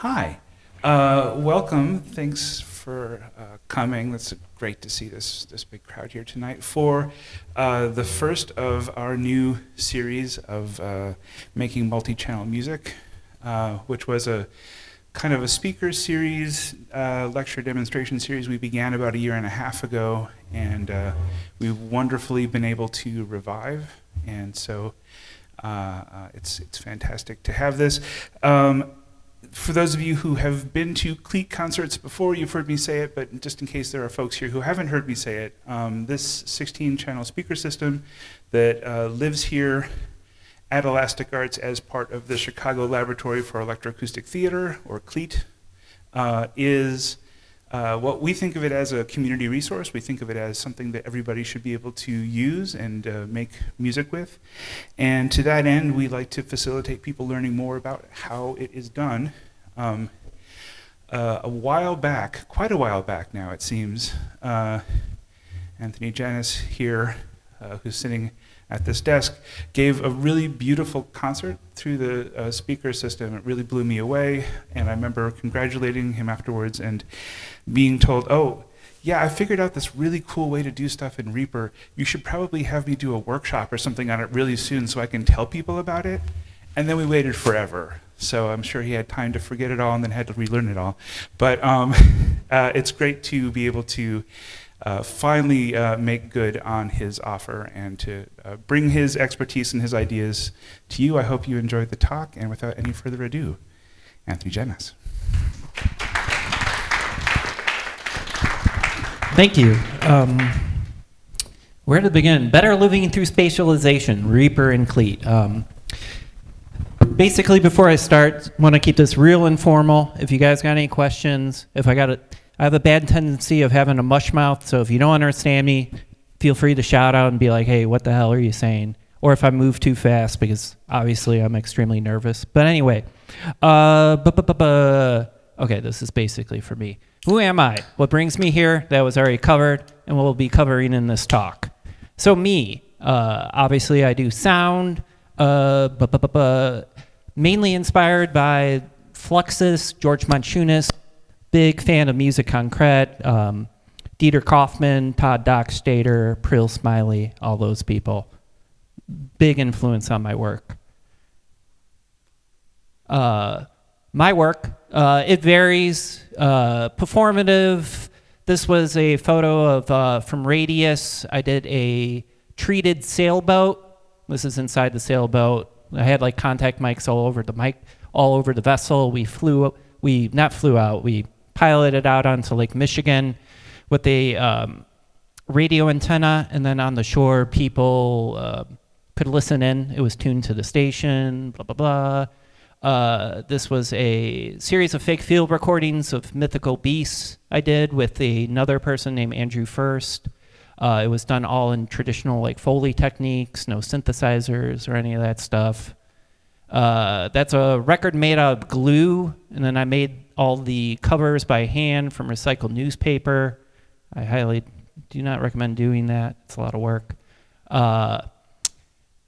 Hi. Welcome. Thanks for coming. It's great to see this big crowd here tonight for the first of our new series of making multi-channel music, which was a kind of a speaker series, lecture demonstration series we began about a year and a half ago, and we've wonderfully been able to revive. And so it's fantastic to have this. For those of you who have been to CLEAT concerts before, you've heard me say it, but just in case there are folks here who haven't heard me say it, this 16-channel speaker system that lives here at Elastic Arts as part of the Chicago Laboratory for Electroacoustic Theater, or CLEAT, is what we think of it as a community resource. We think of it as something that everybody should be able to use and make music with. And to that end, we like to facilitate people learning more about how it is done. A while back, quite a while back now it seems, Anthony Janas here, who's sitting at this desk, gave a really beautiful concert through the speaker system. It really blew me away, and I remember congratulating him afterwards and being told, oh, yeah, I figured out this really cool way to do stuff in Reaper. You should probably have me do a workshop or something on it really soon so I can tell people about it. And then we waited forever. So I'm sure he had time to forget it all and then had to relearn it all. But it's great to be able to finally make good on his offer and to bring his expertise and his ideas to you. I hope you enjoyed the talk, and without any further ado, Anthony Janas. Thank you. Where to begin? Better living through spatialization, Reaper and CLEAT. Basically, before I start, want to keep this real informal. If you guys got any questions, I have a bad tendency of having a mush mouth, so if you don't understand me, feel free to shout out and be like, hey, what the hell are you saying? Or if I move too fast, because obviously I'm extremely nervous. But anyway, okay, this is basically for me. Who am I? What brings me here? That was already covered, and we'll be covering in this talk. So me, obviously I do sound, mainly inspired by Fluxus, George Manchunas, big fan of music concrete, Dieter Kaufman, Todd Dockstader, Prill Smiley, all those people. Big influence on my work. My work, it varies. Performative, this was a photo of from Radius. I did a treated sailboat. This is inside the sailboat. I had like contact mics all over the vessel. We piloted out onto Lake Michigan with a radio antenna, and then on the shore, people could listen in. It was tuned to the station, blah, blah, blah. This was a series of fake field recordings of mythical beasts I did with another person named Andrew First. It was done all in traditional like Foley techniques, no synthesizers or any of that stuff. That's a record made out of glue, and then I made all the covers by hand from recycled newspaper. I highly do not recommend doing that. It's a lot of work.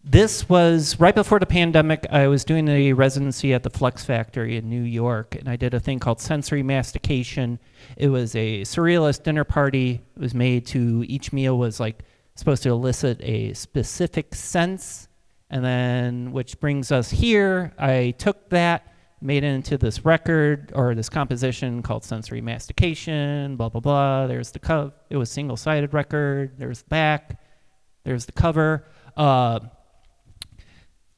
This was right before the pandemic. I was doing a residency at the Flux Factory in New York, and I did a thing called sensory mastication. It was a surrealist dinner party. It was made to, each meal was like supposed to elicit a specific sense, and then, which brings us here. I took that, made it into this record, or this composition called Sensory Mastication, blah, blah, blah. There's the cover. It was single-sided record. There's the back. There's the cover.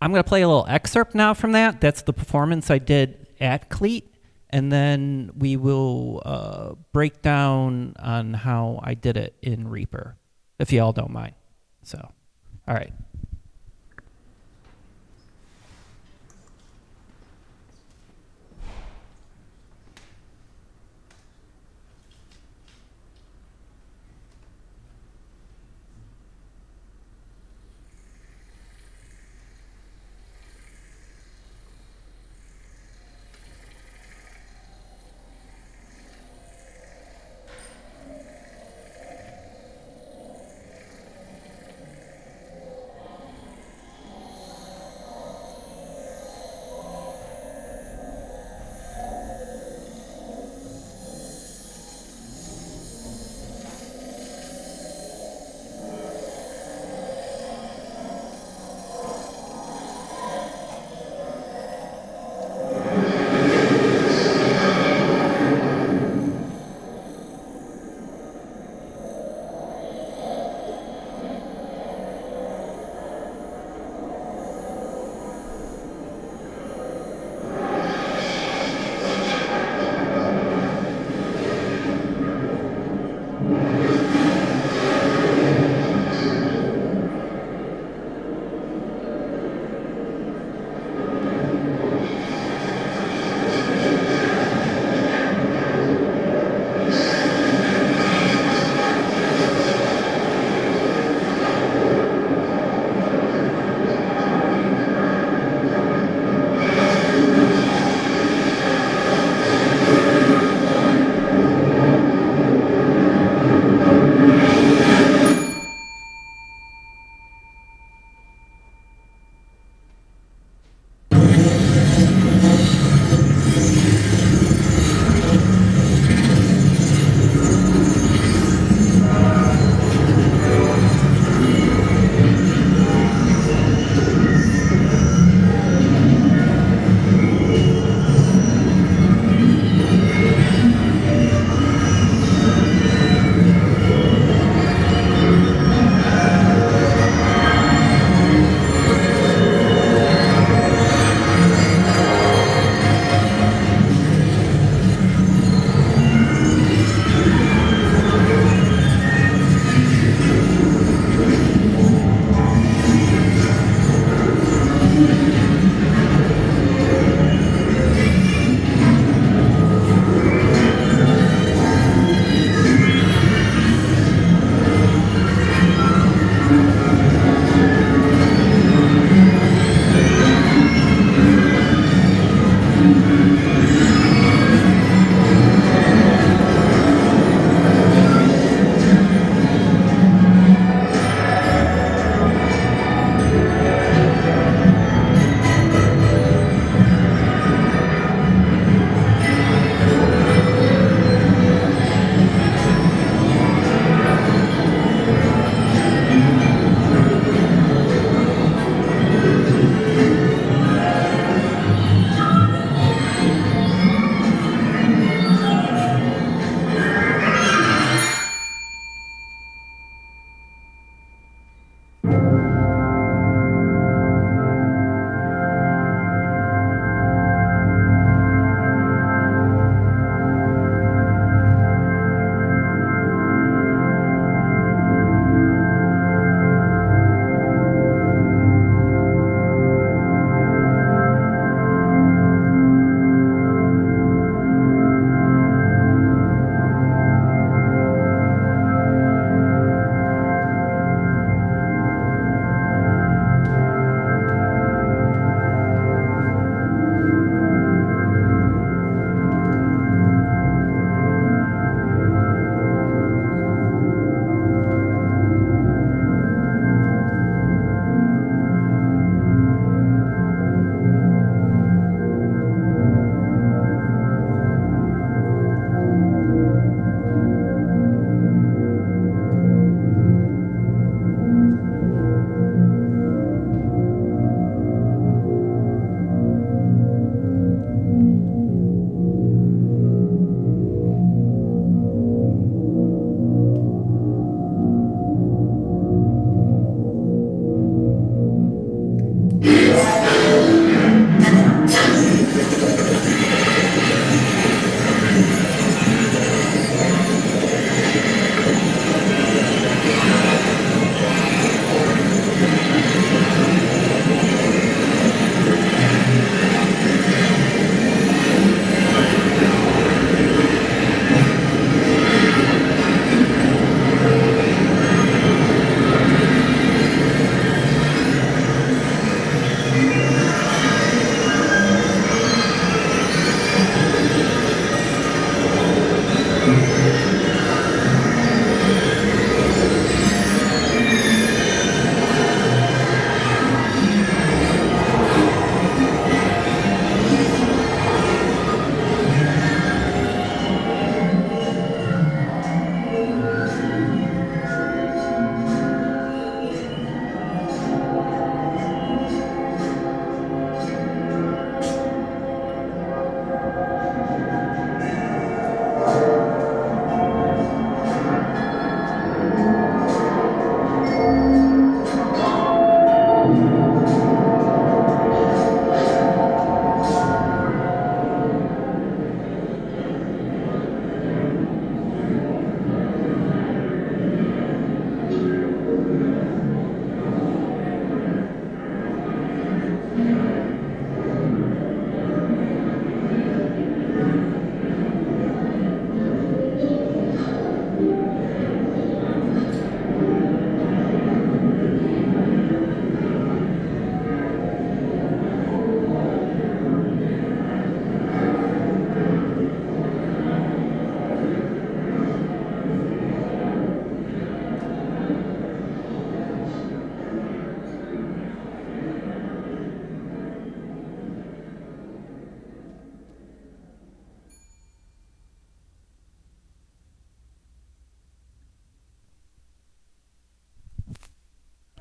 I'm going to play a little excerpt now from that. That's the performance I did at CLEAT, and then we will break down on how I did it in Reaper, if you all don't mind. So, all right.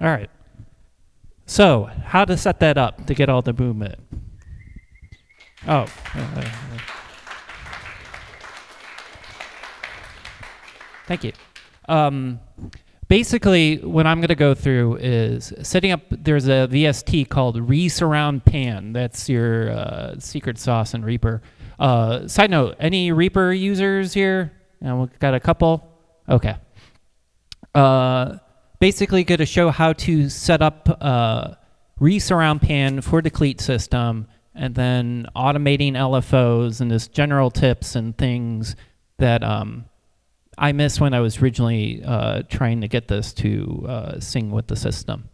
All right. So, how to set that up to get all the movement? Oh. Thank you. Basically, what I'm going to go through is setting up, there's a VST called Resurround Pan. That's your secret sauce in Reaper. Side note, any Reaper users here? We've got a couple. Okay. Basically going to show how to set up Resurround Pan for the CLEAT system, and then automating LFOs and just general tips and things that I missed when I was originally trying to get this to sing with the system.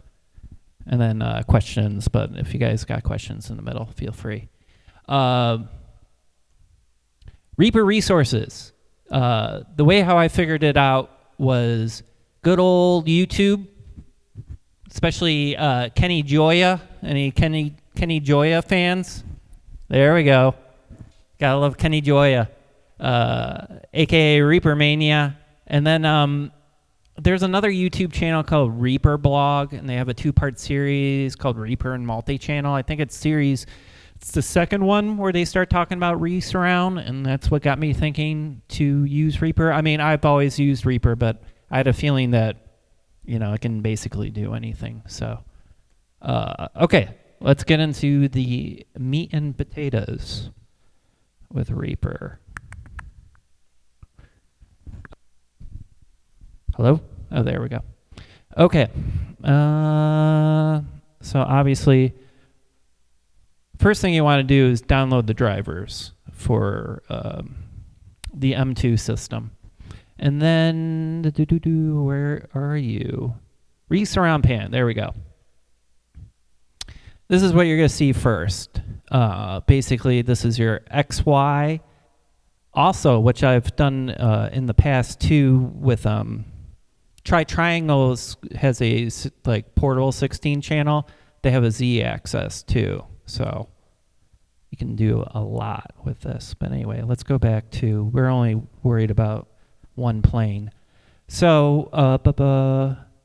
And then questions, but if you guys got questions in the middle, feel free. Reaper resources. The way how I figured it out was good old YouTube, especially Kenny Gioia. Any Kenny Gioia fans? There we go. Gotta love Kenny Gioia. AKA Reaper Mania. And then there's another YouTube channel called Reaper Blog, and they have a 2-part series called Reaper and Multichannel. I think it's the second one where they start talking about resurround, and that's what got me thinking to use Reaper. I mean, I've always used Reaper, but I had a feeling that, it can basically do anything. So, okay, let's get into the meat and potatoes with Reaper. Hello? Oh, there we go. Okay. So obviously, first thing you want to do is download the drivers for the M2 system. And then, where are you? Resurround Pan. There we go. This is what you're going to see first. Basically, this is your XY. Also, which I've done in the past too with Triangles has a Portal 16 channel. They have a Z axis too, so you can do a lot with this. But anyway, let's go back to, we're only worried about one plane. So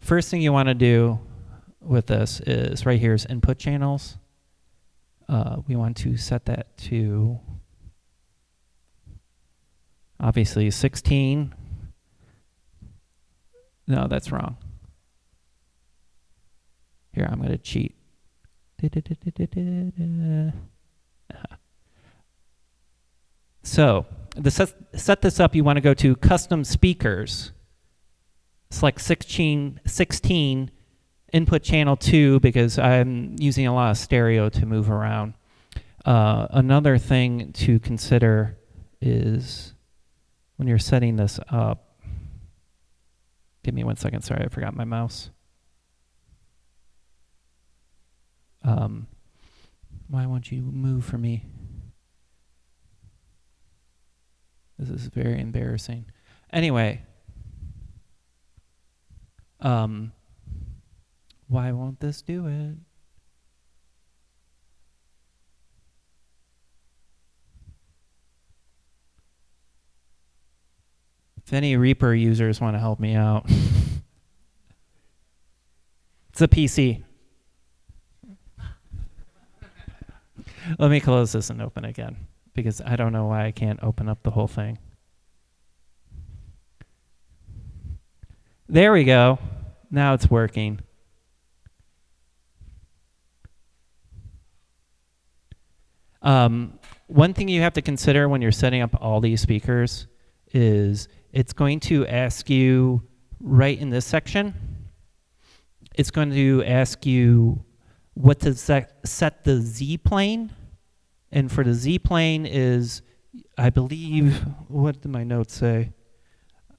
first thing you want to do with this is right here is input channels. We want to set that to obviously 16. No, that's wrong. Here, I'm going to cheat. So, to set this up, you want to go to Custom Speakers. Select 16 input channel 2 because I'm using a lot of stereo to move around. Another thing to consider is when you're setting this up, give me 1 second, sorry, I forgot my mouse. Why won't you move for me? This is very embarrassing. Anyway, why won't this do it? If any Reaper users want to help me out. It's a PC. Let me close this and open again, because I don't know why I can't open up the whole thing. There we go. Now it's working. One thing you have to consider when you're setting up all these speakers is it's going to ask you right in this section, it's going to ask you what to set the Z plane. And for the Z plane is, I believe, what did my notes say?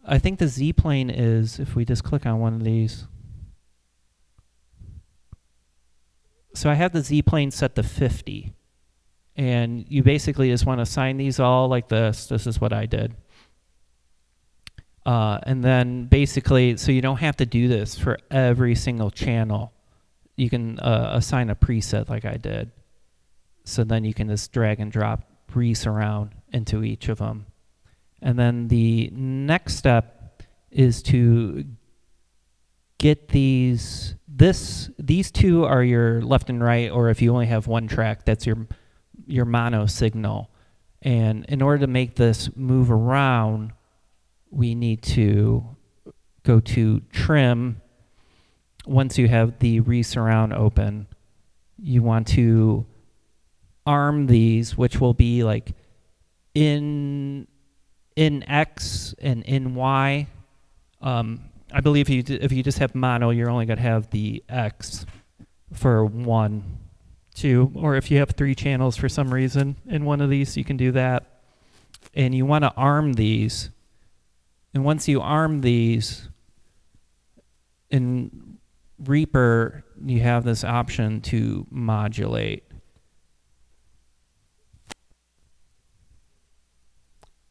I think the Z plane is, if we just click on one of these. So I have the Z plane set to 50. And you basically just want to assign these all like this. This is what I did. And then basically, so you don't have to do this for every single channel. You can assign a preset like I did. So then you can just drag and drop resurround into each of them. And then the next step is to get these these two are your left and right, or if you only have one track, that's your mono signal. And in order to make this move around, we need to go to trim. Once you have the resurround open, you want to arm these, which will be like in X and in Y. I believe if you just have mono, you're only going to have the X for 1, 2, or if you have 3 channels for some reason in one of these, you can do that. And you want to arm these. And once you arm these, in Reaper, you have this option to modulate.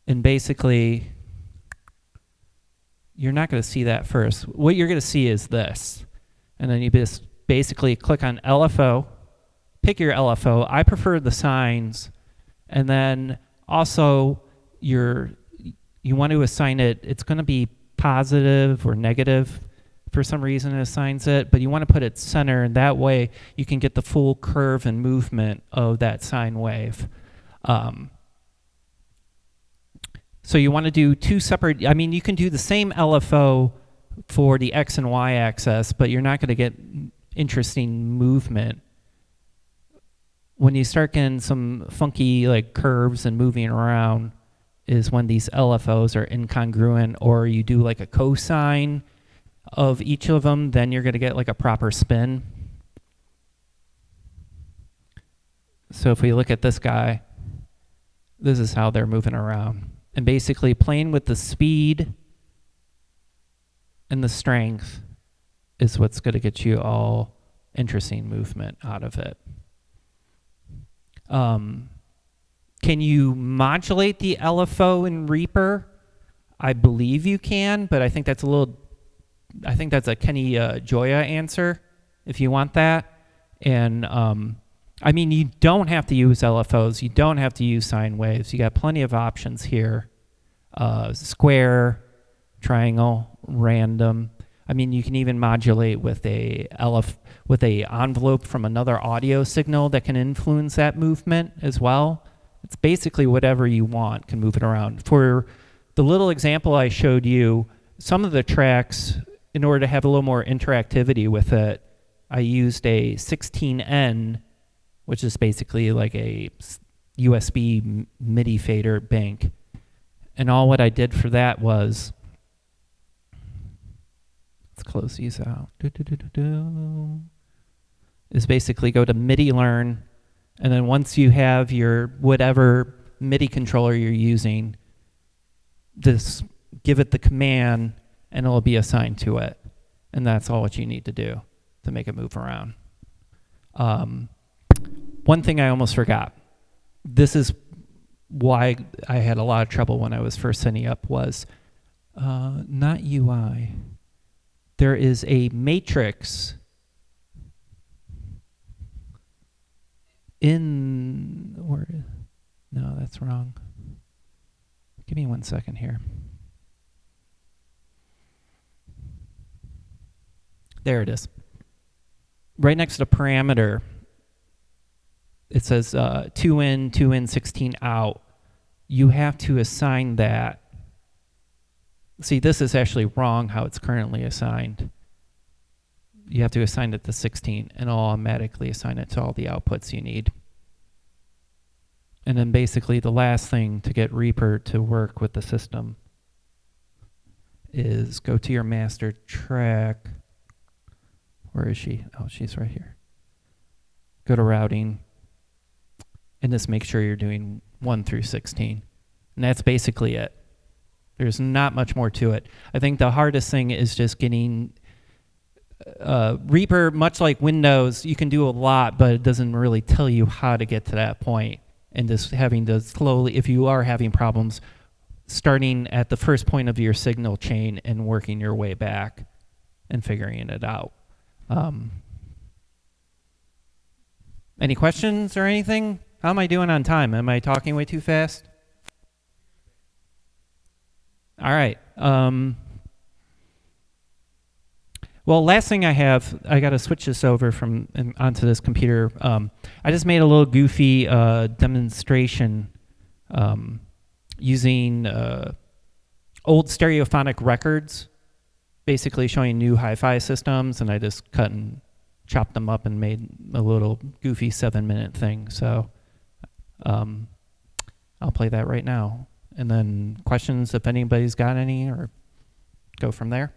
And basically, you're not going to see that first. What you're going to see is this. And then you just basically click on LFO, pick your LFO. I prefer the signs. And then also you want to assign it, it's going to be positive or negative. For some reason it assigns it, but you want to put it center, and that way you can get the full curve and movement of that sine wave. So you want to do 2 separate, you can do the same LFO for the X and Y axis, but you're not going to get interesting movement. When you start getting some funky like curves and moving around is when these LFOs are incongruent, or you do like a cosine of each of them, then you're going to get like a proper spin. So if we look at this guy, this is how they're moving around. And basically playing with the speed and the strength is what's going to get you all interesting movement out of it. Can you modulate the LFO in Reaper? I believe you can, but I think that's a Kenny Joya answer if you want that. And you don't have to use LFOs. You don't have to use sine waves. You got plenty of options here. Square, triangle, random. You can even modulate with a envelope from another audio signal that can influence that movement as well. It's basically whatever you want can move it around. For the little example I showed you, some of the tracks, in order to have a little more interactivity with it, I used a 16N, which is basically like a USB MIDI fader bank. And all what I did for that was, let's close these out, is basically go to MIDI learn, and then once you have your whatever MIDI controller you're using, just give it the command and it'll be assigned to it. And that's all what you need to do to make it move around. One thing I almost forgot. This is why I had a lot of trouble when I was first setting up was not UI. There is a matrix no, that's wrong. Give me 1 second here. There it is. Right next to parameter, it says 2 in, 16 out. You have to assign that. See, this is actually wrong how it's currently assigned. You have to assign it to 16 and it'll automatically assign it to all the outputs you need. And then basically the last thing to get Reaper to work with the system is go to your master track. Where is she? Oh, she's right here. Go to routing and just make sure you're doing 1 through 16. And that's basically it. There's not much more to it. I think the hardest thing is just getting Reaper, much like Windows, you can do a lot, but it doesn't really tell you how to get to that point. And just having to slowly, if you are having problems, starting at the first point of your signal chain and working your way back and figuring it out. Any questions or anything? How am I doing on time? Am I talking way too fast? All right. Well, last thing I have, I got to switch this over from onto this computer. I just made a little goofy demonstration using old stereophonic records, basically showing new hi-fi systems, and I just cut and chopped them up and made a little goofy 7-minute thing. So I'll play that right now. And then questions if anybody's got any, or go from there.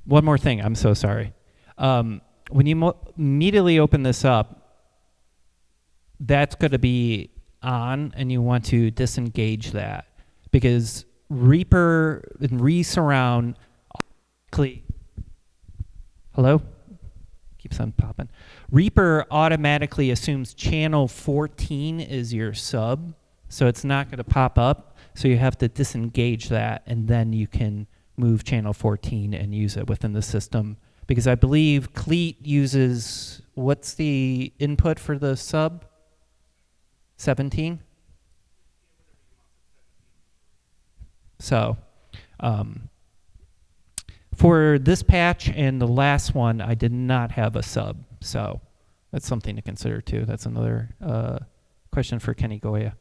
One more thing, I'm so sorry. When you immediately open this up, that's going to be on, and you want to disengage that, because Reaper and resurround. Hello? Keeps on popping. Reaper automatically assumes channel 14 is your sub, so it's not going to pop up. So you have to disengage that, and then you can move channel 14 and use it within the system. Because I believe CLEAT uses, what's the input for the sub? 17? So for this patch and the last one, I did not have a sub. So that's something to consider too. That's another question for Kenny Goya.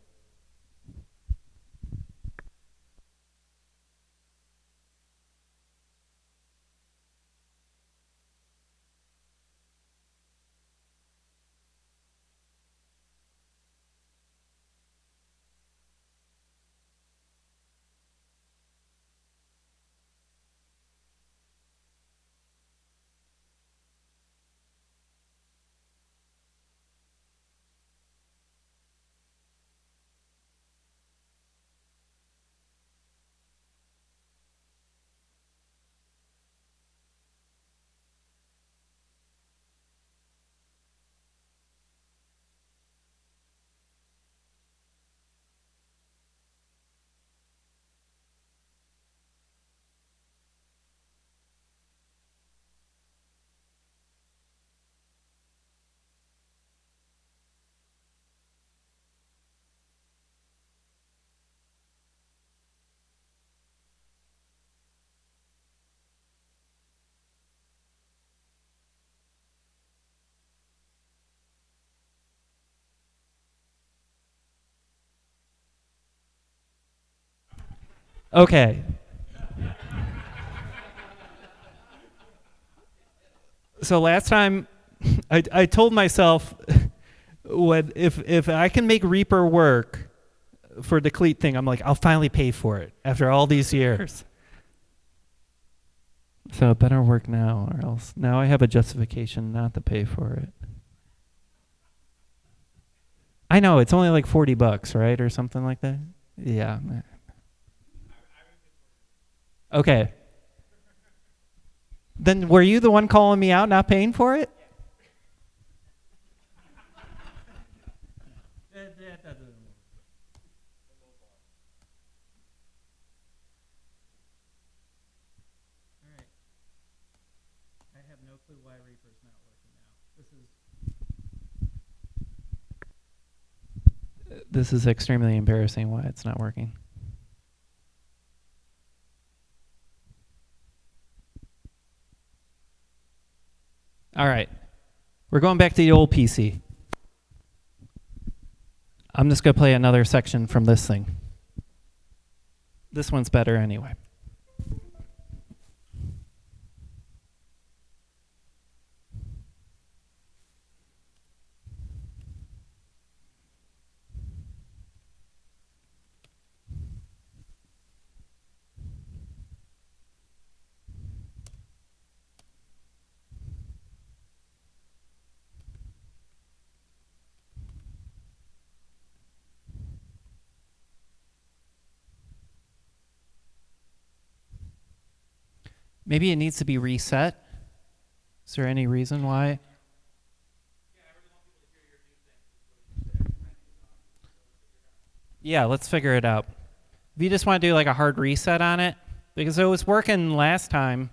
Okay. So last time, I told myself, if I can make Reaper work for the CLEAT thing, I'm like, I'll finally pay for it after all these years. So it better work now, or else now I have a justification not to pay for it. I know, it's only like $40, right, or something like that. Yeah. Okay. Then were you the one calling me out, not paying for it? That doesn't work. All right. I have no clue why Reaper's not working now. This is extremely embarrassing why it's not working. All right. We're going back to the old PC. I'm just going to play another section from this thing. This one's better anyway. Maybe it needs to be reset. Is there any reason why? Yeah, let's figure it out. If you just want to do like a hard reset on it, because it was working last time.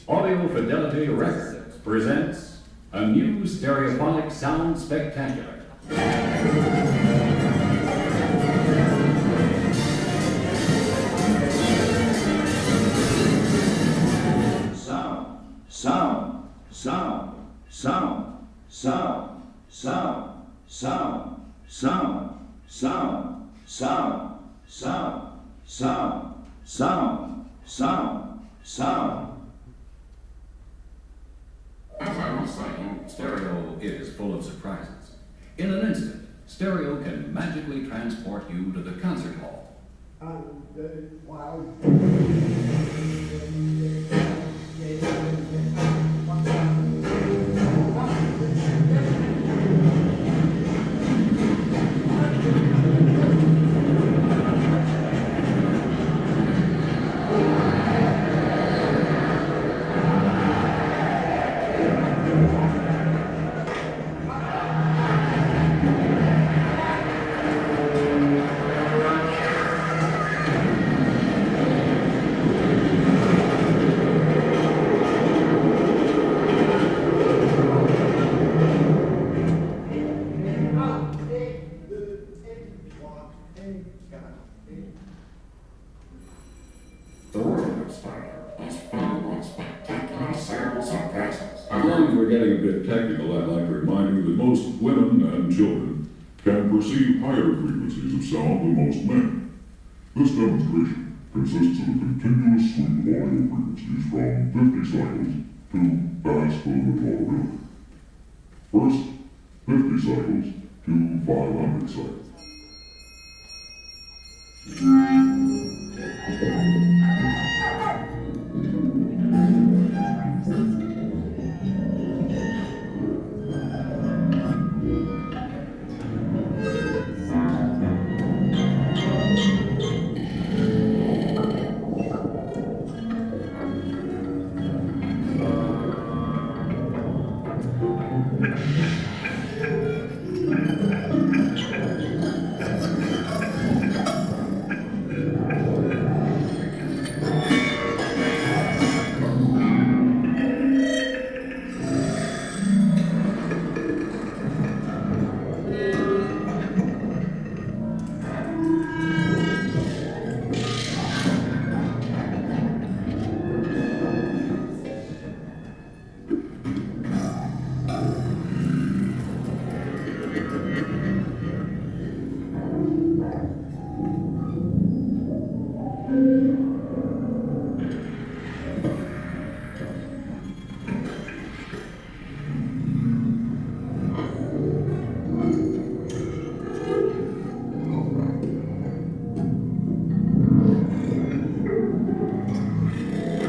Audio Fidelity Records presents a new stereophonic sound spectacular. Sound, sound, sound, sound, sound, sound, sound, sound, sound, sound, sound, sound, sound, sound, sound. As I was saying, stereo is full of surprises. In an instant, stereo can magically transport you to the concert hall. The world of Sparkle is filled with spectacular sounds and presence. As long as we're getting a bit technical, I'd like to remind you that most women and children can perceive higher frequencies of sound than most men. This demonstration consists of a continuous sweep of audio frequencies from 50 cycles to absolute audibility. First, 50 cycles to 500 cycles.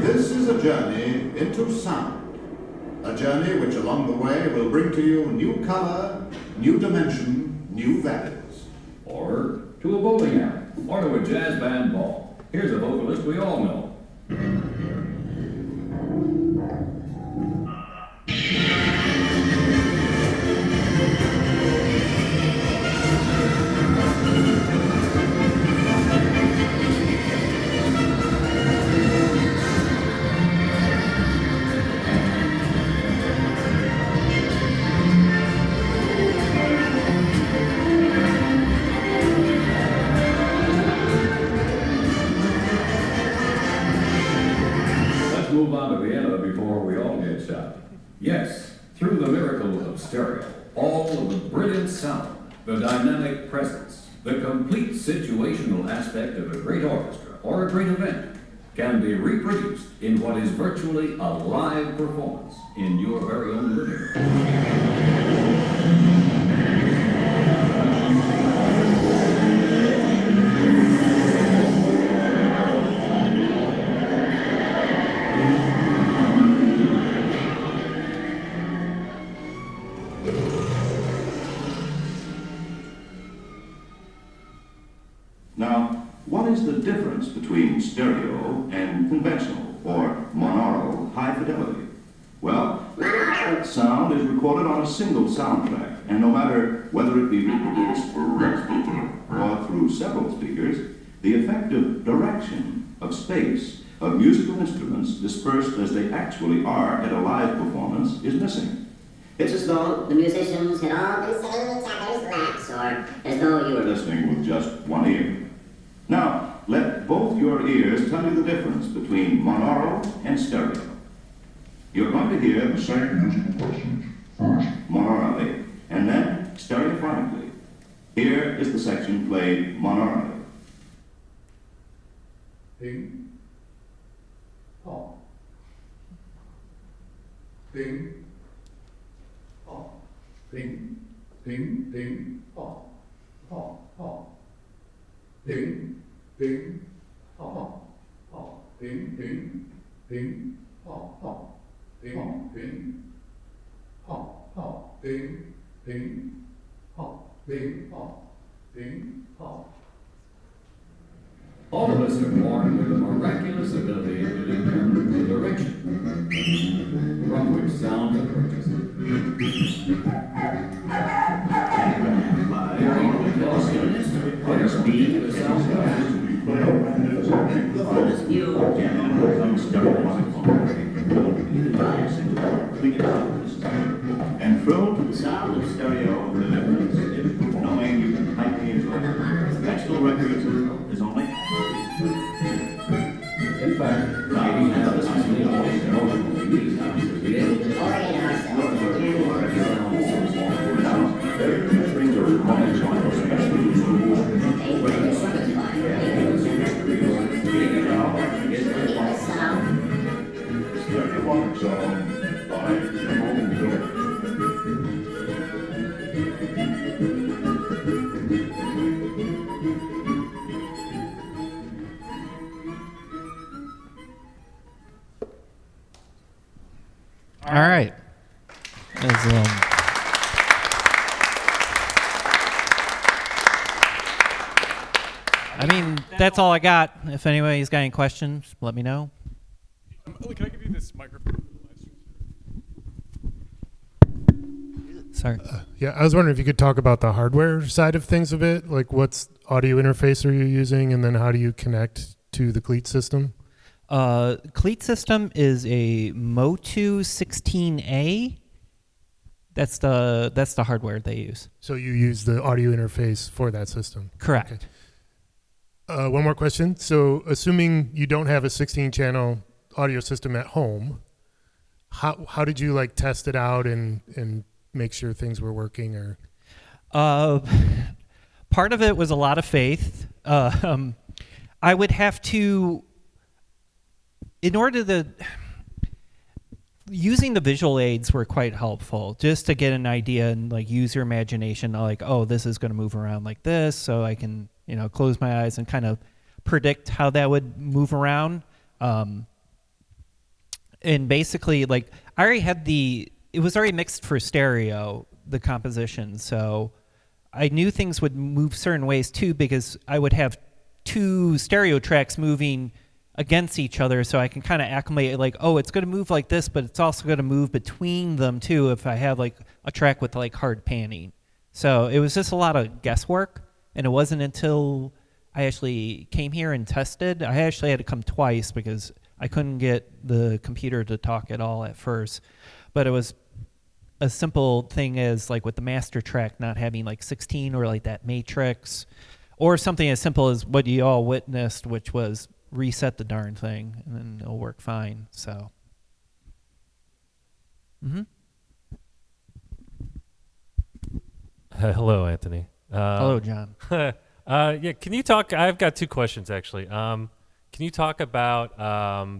This is a journey into sound. A journey which along the way will bring to you new color, new dimension, new values. Or to a bowling alley, or to a jazz band ball. Here's a vocalist we all know. Let's move on to Vienna before we all get shot. Yes, through the miracle of stereo, all of the brilliant sound, the dynamic presence, the complete situational aspect of a great orchestra or a great event can be reproduced in what is virtually a live performance in your very own living room. Now, what is the difference between stereo and conventional or monaural high fidelity? Well, sound is recorded on a single soundtrack, and no matter whether it be reproduced through one speaker or through several speakers, the effective direction of space of musical instruments dispersed as they actually are at a live performance is missing. It's as though the musicians had all been sitting in each other's laps, or as though you were Listening with just one ear. Now, let both your ears tell you the difference between monaural and stereo. You're going to hear the same musical passage first monaurally, and then stereophonically. Here is the section played monaurally. Ping, pong. Ping, Ding, ding, ding, ha, ha, ha. Ding, ding, ha, ha. Ding, ding, ding, ha, ha. Ding, ding, ha, ha. Ding, ding, ha. Ding, ha. Ding, ha. All of us are born with a miraculous ability to determine the direction from which sound approaches. Speed the sound goes. And through to the sound of stereo, the difference is knowing you can tightly enjoy it. National Records is only. In fact, writing has a highly automated multiple CDs now to be able to Orient ourselves. All right. I mean, that's all I got. If anybody's got any questions, let me know. Can I give you this microphone? Sorry. Yeah, I was wondering if you could talk about the hardware side of things a bit. Like, what's audio interface are you using, and then how do you connect to the CLEAT system? CLEAT system is a Motu 16A. That's the hardware they use. So you use the audio interface for that system? Correct. Okay. One more question. So assuming you don't have a 16-channel audio system at home, how did you like test it out and make sure things were working? Or part of it was a lot of faith. I would have to, in order to, using the visual aids were quite helpful just to get an idea and like use your imagination, like, oh, this is going to move around like this, so I can, close my eyes and kind of predict how that would move around. And basically, like, I already had it was already mixed for stereo, the composition, so I knew things would move certain ways too, because I would have two stereo tracks moving against each other, so I can kind of acclimate, like, oh, it's going to move like this, but it's also going to move between them too if I have like a track with like hard panning. So it was just a lot of guesswork, and it wasn't until I actually came here and tested. I actually had to come twice because I couldn't get the computer to talk at all at first, but it was a simple thing as like with the master track not having like 16 or like that matrix, or something as simple as what you all witnessed, which was reset the darn thing and then it'll work fine. So Hello, Anthony. Hello, John. Yeah, can you talk? I've got two questions actually. Can you talk about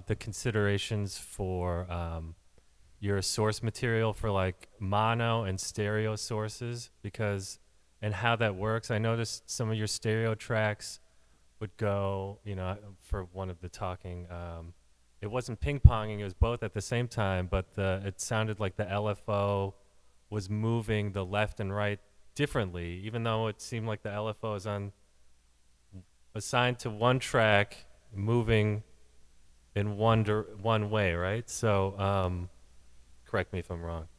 the considerations for your source material for like mono and stereo sources, and how that works? I noticed some of your stereo tracks would go, for one of the talking, it wasn't ping-ponging, it was both at the same time, but it sounded like the LFO was moving the left and right differently, even though it seemed like the LFO is assigned to one track, moving in one way, right? So, correct me if I'm wrong.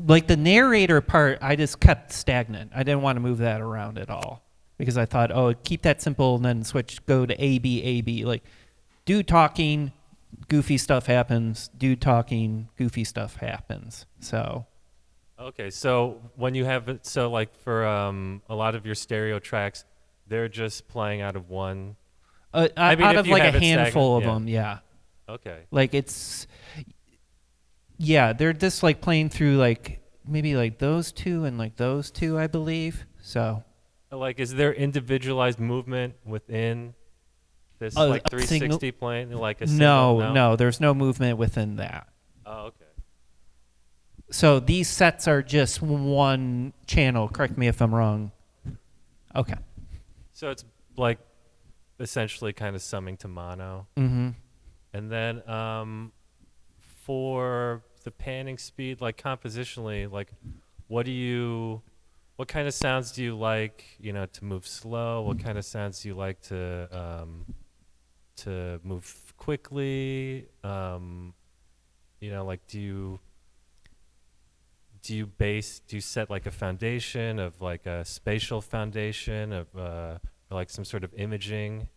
Like the narrator part, I just kept stagnant. I didn't want to move that around at all because I thought, oh, keep that simple and then go to A, B, A, B. Like, dude talking, goofy stuff happens. Dude talking, goofy stuff happens. So. Okay, so when you have it, so like for a lot of your stereo tracks, they're just playing out of one. I mean, out of like a stagnant, handful of them, yeah. Okay. Like they're just like playing through like maybe like those two and like those two, I believe. So. Like, is there individualized movement within this like 360 plane? Like a single, no, there's no movement within that. Oh, okay. So these sets are just one channel. Correct me if I'm wrong. Okay. So it's like essentially kind of summing to mono. Mm-hmm. And then for the panning speed, like compositionally, like what kind of sounds do you like, to move slow? What kind of sounds do you like to move quickly? Like do you set like a foundation of like a spatial foundation of like some sort of imaging,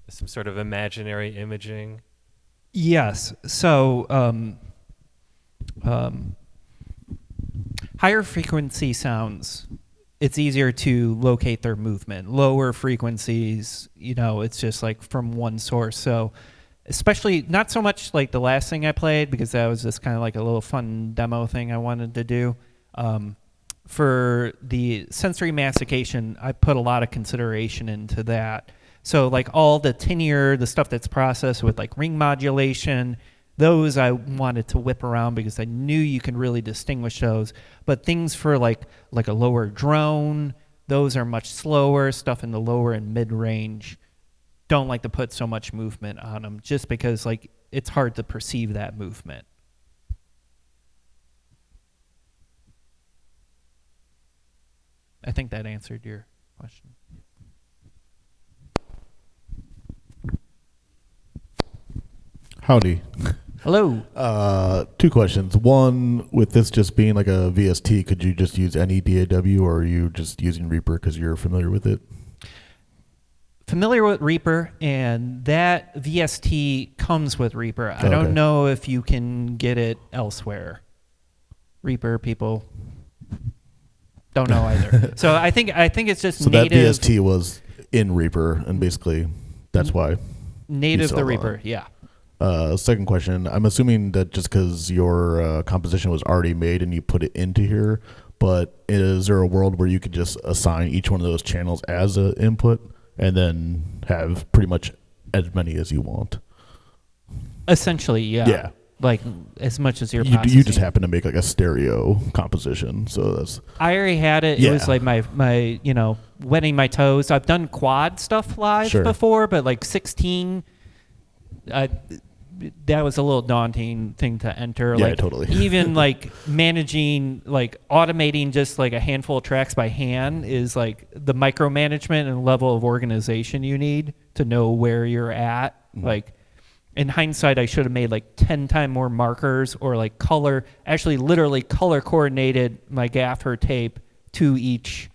some sort of imaginary imaging? Yes. So higher frequency sounds, it's easier to locate their movement. Lower frequencies, it's just like from one source. So especially not so much like the last thing I played, because that was just kind of like a little fun demo thing I wanted to do. For the sensory mastication, I put a lot of consideration into that. So like all the tinnier, the stuff that's processed with like ring modulation, those I wanted to whip around because I knew you can really distinguish those. But things for like a lower drone, those are much slower. Stuff in the lower and mid range, don't like to put so much movement on them just because like it's hard to perceive that movement. I think that answered your question. Howdy. Hello. 2 questions. One, with this just being like a VST, could you just use any DAW, or are you just using Reaper because you're familiar with it? Familiar with Reaper, and that VST comes with Reaper. I Okay. don't know if you can get it elsewhere. Reaper people don't know either. So I think it's just So native. that VST was in Reaper, and basically that's why. Native saw the that. Reaper, yeah. Second question, I'm assuming that just because your composition was already made and you put it into here, but is there a world where you could just assign each one of those channels as an input and then have pretty much as many as you want? Essentially, yeah. Yeah. Like as much as you're You processing. just happen to make like a stereo composition, so that's... I already had it. Yeah. It was like my wetting my toes. I've done quad stuff live Sure. before, but like 16, that was a little daunting thing to enter. Yeah, like totally. Even like managing, like automating just like a handful of tracks by hand is like the micromanagement and level of organization you need to know where you're at. Mm-hmm. Like in hindsight, I should have made like 10 times more markers, or like literally color coordinated my gaffer tape to each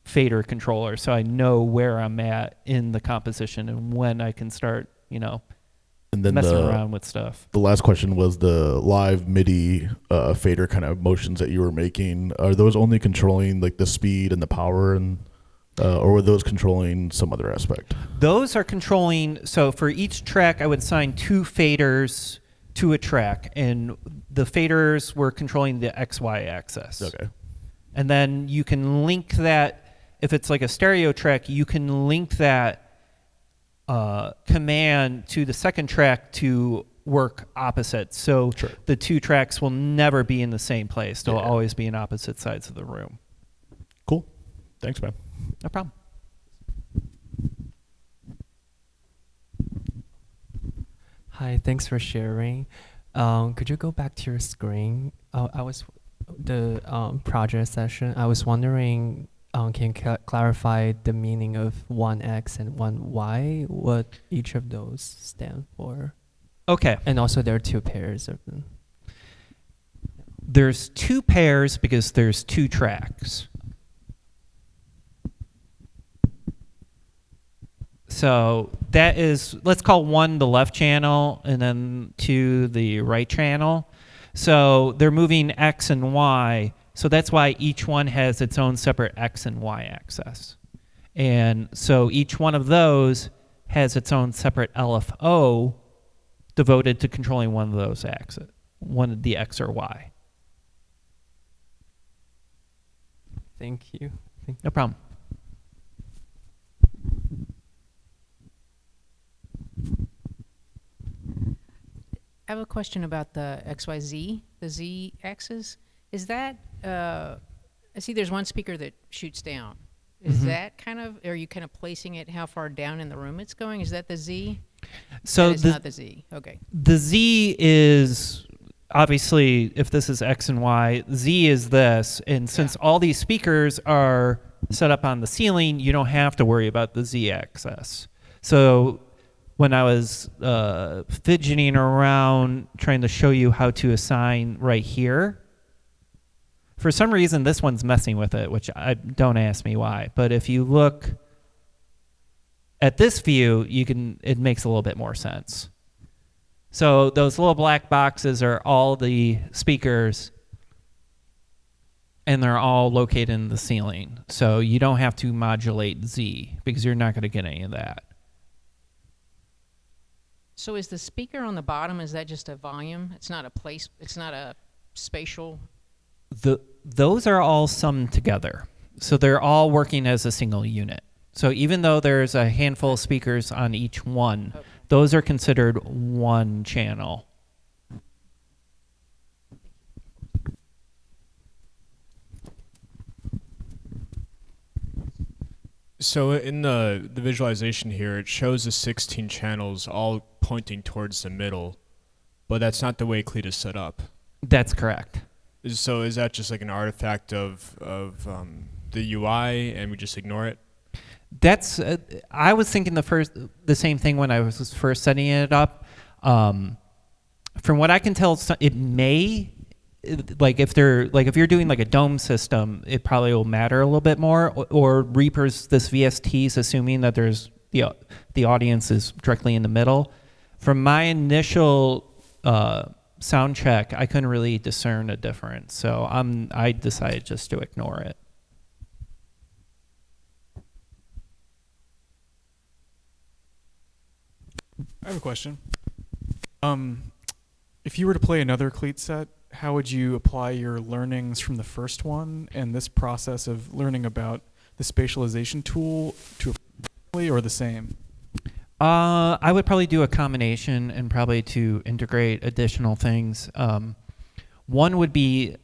fader controller, so I know where I'm at in the composition and when I can start, And then messing around with stuff. The last question was the live MIDI fader kind of motions that you were making. Are those only controlling like the speed and the power, and or were those controlling some other aspect? Those are controlling. So for each track, I would assign 2 faders to a track, and the faders were controlling the XY axis. Okay. And then you can link that. If it's like a stereo track, you can link that command to the second track to work opposite. So Sure. the 2 tracks will never be in the same place. They'll Yeah. always be in opposite sides of the room. Cool. Thanks, man. No problem. Hi, thanks for sharing. Could you go back to your screen? I was the project session. I was wondering, can you clarify the meaning of 1X and 1Y? What each of those stand for? Okay. And also there are 2 pairs of them. There's 2 pairs because there's 2 tracks. So that is, let's call 1 the left channel and then 2 the right channel. So they're moving X and Y. So that's why each one has its own separate X and Y axis. And so each one of those has its own separate LFO devoted to controlling one of those axes, one of the X or Y. Thank you. No problem. have a question about the XYZ, the Z axis. Is that, I see there's one speaker that shoots down. Is that kind of, are you kind of placing it how far down in the room it's going? Is that the Z? So it's not the Z. Okay. The Z is obviously, if this is X and Y, Z is this. And since all these speakers are set up on the ceiling, you don't have to worry about the Z axis. So when I was fidgeting around trying to show you how to assign right here, for some reason this one's messing with it, which don't ask me why. But if you look at this view, it makes a little bit more sense. So those little black boxes are all the speakers, and they're all located in the ceiling. So you don't have to modulate Z because you're not going to get any of that. So is the speaker on the bottom, is that just a volume? It's not a place, it's not a spatial? Those are all summed together. So they're all working as a single unit. So even though there's a handful of speakers on each one, those are considered one channel. So in the visualization here, it shows the 16 channels all pointing towards the middle, but that's not the way CLEAT is set up. That's correct. So is that just like an artifact of the UI and we just ignore it? That's I was thinking the same thing when I was first setting it up. From what I can tell, it may, if you're doing like a dome system, it probably will matter a little bit more. Or Reaper's this VST's assuming that there's the audience is directly in the middle. From my initial sound check, I couldn't really discern a difference, so I decided just to ignore it. I have a question. If you were to play another CLEAT set, how would you apply your learnings from the first one and this process of learning about the spatialization tool to or the same? I would probably do a combination and probably to integrate additional things. One would be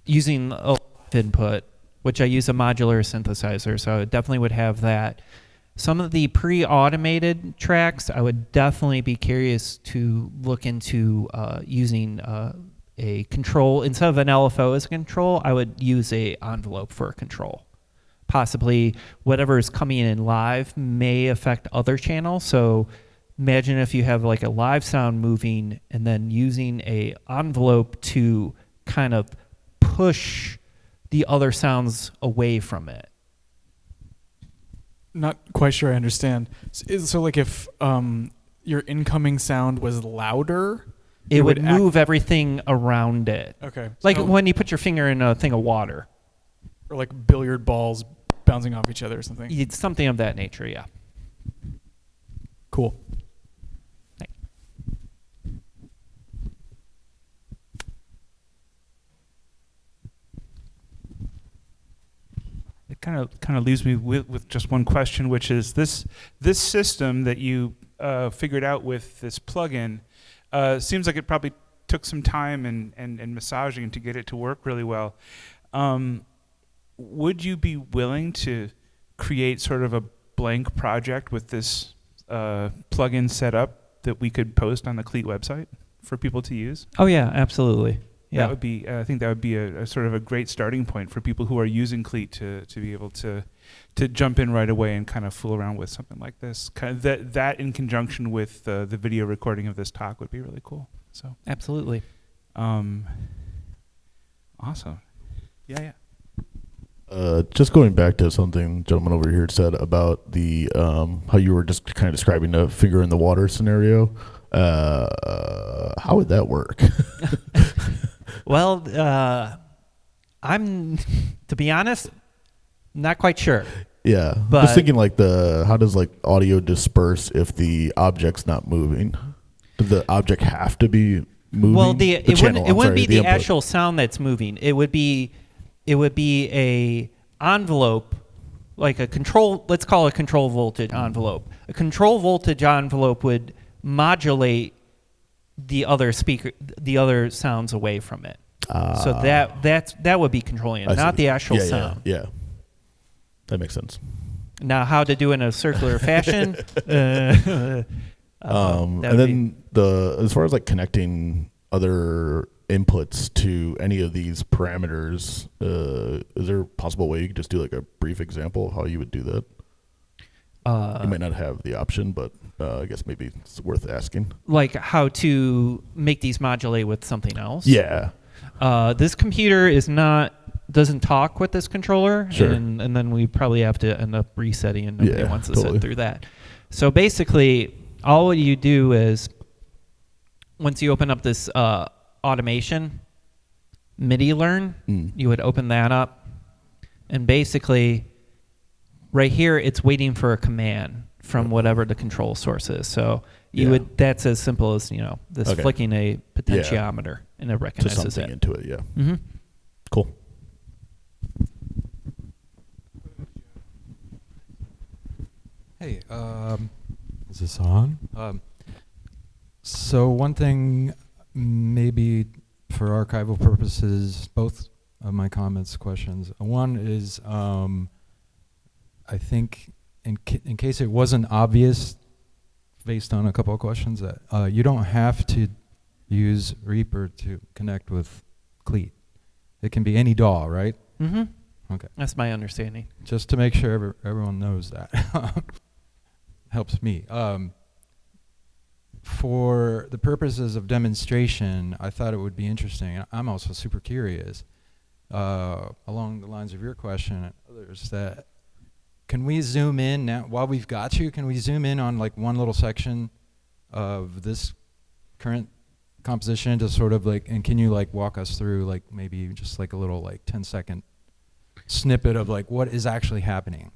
using a input, which I use a modular synthesizer, so I definitely would have that. Some of the pre-automated tracks, I would definitely be curious to look into using a control. Instead of an LFO as a control, I would use a envelope for a control. Possibly whatever is coming in live may affect other channels. So imagine if you have like a live sound moving and then using a envelope to kind of push the other sounds away from it. Not quite sure I understand. So like if your incoming sound was louder, it would move everything around it. Okay. Like so when you put your finger in a thing of water. Or like billiard balls bouncing off each other or something. It's something of that nature, yeah. Cool. It kind of leaves me with just one question, which is this system that you figured out with this plugin seems like it probably took some time and massaging to get it to work really well. Would you be willing to create sort of a blank project with this plugin set up that we could post on the CLEAT website for people to use? Oh yeah, absolutely. Yeah. That would be. I think that would be a sort of a great starting point for people who are using CLEAT to be able to jump in right away and kind of fool around with something like this. Kind of that in conjunction with the video recording of this talk would be really cool. So absolutely. Awesome. Yeah. Just going back to something gentleman over here said about the how you were just kind of describing the finger in the water scenario. How would that work? Well, I'm, to be honest, not quite sure. Yeah, but just thinking like how does like audio disperse if the object's not moving? Does the object have to be moving? Well, it wouldn't be the actual sound that's moving. It would be a envelope, like a control. Let's call it a control voltage envelope. A control voltage envelope would modulate the other sounds away from it. So that would be controlling it, not the actual sound. Yeah. That makes sense. Now, how to do it in a circular fashion? And then as far as like connecting other inputs to any of these parameters, is there a possible way you could just do like a brief example of how you would do that? You might not have the option, but I guess maybe it's worth asking. Like how to make these modulate with something else? Yeah. This computer doesn't talk with this controller, Sure. and then we probably have to end up resetting, and nobody wants to totally. sit through that. So basically, all you do is, once you open up this automation, MIDI learn, you would open that up, and basically, right here, it's waiting for a command from whatever the control source is. So that's as simple as, this flicking a potentiometer, and it recognizes it. Into it, yeah. Mm-hmm. Cool. Hey, is this on? So one thing, maybe for archival purposes, both of my comments, questions. One is, I think in case it wasn't obvious, based on a couple of questions, that you don't have to use Reaper to connect with CLEAT. It can be any DAW, right? Mm-hmm. Okay. That's my understanding. Just to make sure everyone knows that. Helps me. For the purposes of demonstration, I thought it would be interesting. I'm also super curious, along the lines of your question and others, that can we zoom in now, while we've got you, can we zoom in on like one little section of this current composition to sort of like, and can you like walk us through like maybe just like a little like 10-second snippet of like what is actually happening?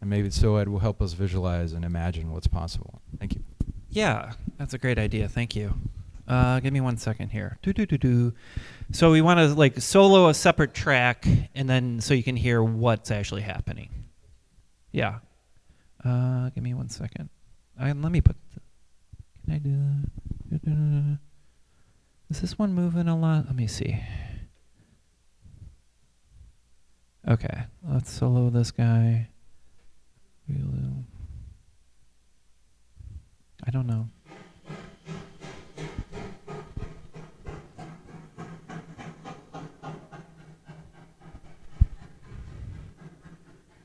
And maybe so it will help us visualize and imagine what's possible. Thank you. Yeah, that's a great idea. Thank you. Give me 1 second here. So we want to like solo a separate track, and then so you can hear what's actually happening. Yeah. Give me 1 second. Let me put. Can I do that? Is this one moving a lot? Let me see. Okay, let's solo this guy. I don't know.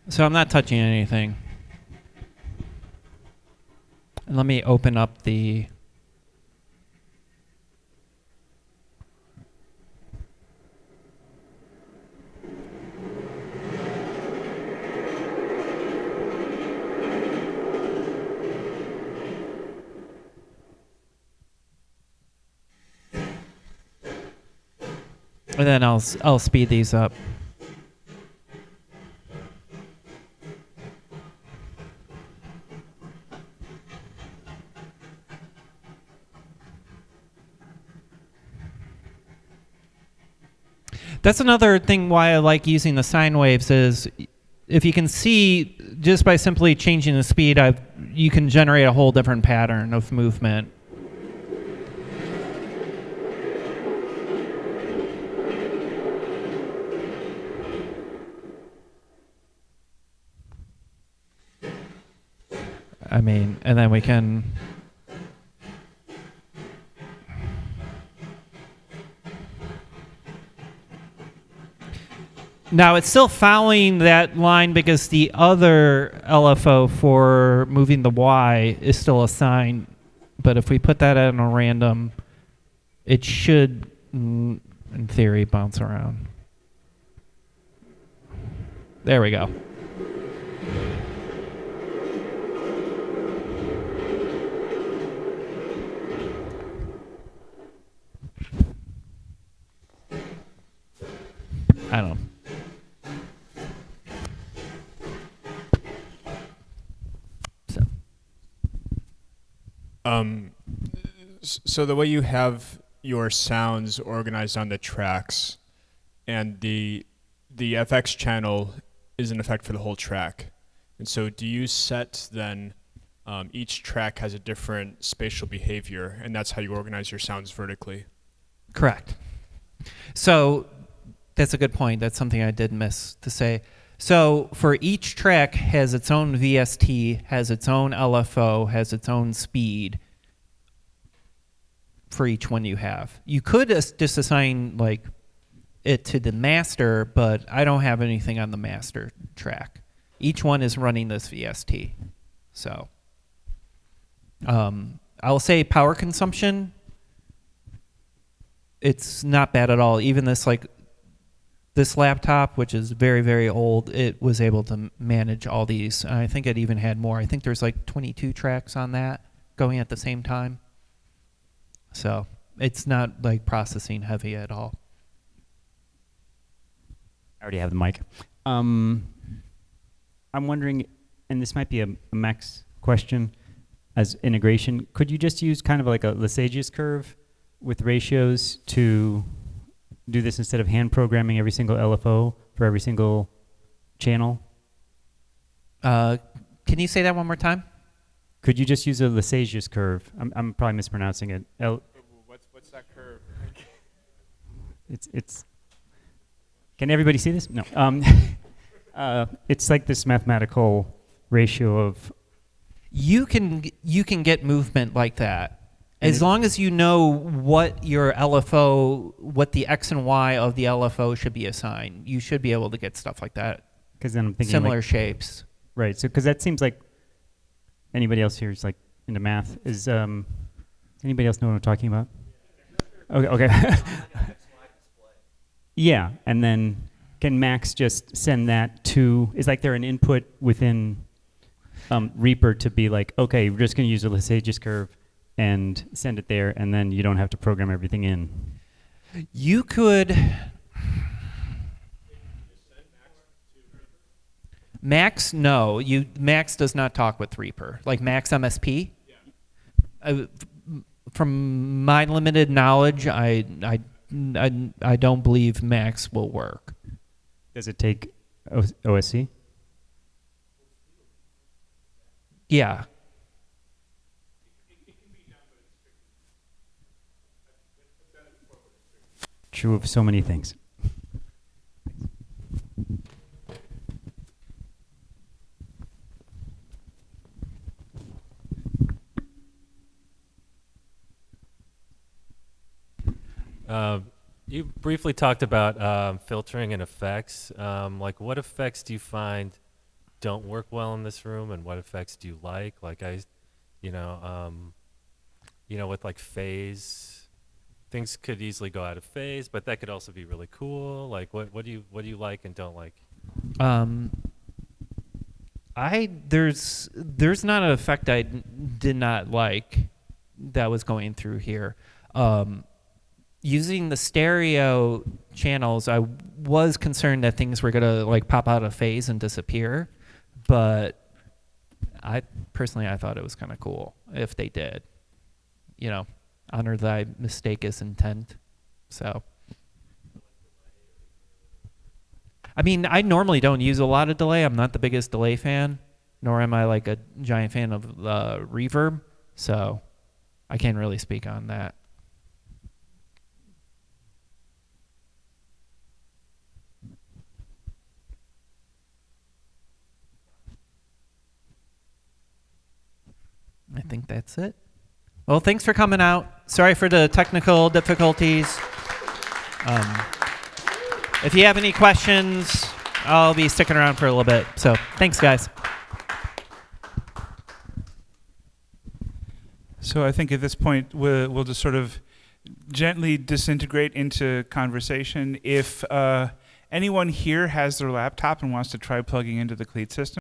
So I'm not touching anything. And let me open up the... And then I'll speed these up. That's another thing why I like using the sine waves is if you can see just by simply changing the speed, you can generate a whole different pattern of movement. I mean, and then we can... Now, it's still following that line because the other LFO for moving the Y is still assigned. But if we put that at a random, it should, in theory, bounce around. There we go. I don't know. So the way you have your sounds organized on the tracks, and the FX channel is in effect for the whole track. And so do you set then each track has a different spatial behavior, and that's how you organize your sounds vertically. Correct. So that's a good point. That's something I did miss to say. So for each track has its own VST, has its own LFO, has its own speed for each one you have. You could just assign like it to the master, but I don't have anything on the master track. Each one is running this VST. So I'll say power consumption, it's not bad at all. Even this laptop, which is very, very old, it was able to manage all these. I think it even had more. I think there's like 22 tracks on that going at the same time. So it's not like processing heavy at all. I already have the mic. I'm wondering, and this might be a Max question as integration, could you just use kind of like a Lissajous curve with ratios to do this instead of hand programming every single LFO for every single channel? Can you say that one more time? Could you just use a Lissajous curve? I'm probably mispronouncing it. What's that curve? It's. Can everybody see this? No. It's like this mathematical ratio of. You can get movement like that. As long as you know what your LFO, what the X and Y of the LFO should be assigned, you should be able to get stuff like that. Because then I'm thinking similar like, shapes. Right. So because that seems like anybody else here is like into math. Is anybody else know what I'm talking about? Okay. Yeah, and then can Max just send that to? Is like there an input within Reaper to be like, okay, we're just going to use a Lissajous curve and send it there, and then you don't have to program everything in. You could. Max, no. Max does not talk with Reaper. Like Max MSP. Yeah. From my limited knowledge, I don't believe Max will work. Does it take OSC? Yeah. True of so many things. You briefly talked about filtering and effects. Like, what effects do you find don't work well in this room, and what effects do you like? Like, with like phase, things could easily go out of phase, but that could also be really cool. Like, what do you like and don't like? There's not an effect I did not like that was going through here. Using the stereo channels, I was concerned that things were gonna like pop out of phase and disappear, but I thought it was kind of cool if they did. Honor thy mistakest intent. So, I mean, I normally don't use a lot of delay. I'm not the biggest delay fan, nor am I like a giant fan of reverb. So, I can't really speak on that. I think that's it. Well, thanks for coming out. Sorry for the technical difficulties. If you have any questions, I'll be sticking around for a little bit. So thanks, guys. So I think at this point, we'll just sort of gently disintegrate into conversation. If anyone here has their laptop and wants to try plugging into the CLEAT system,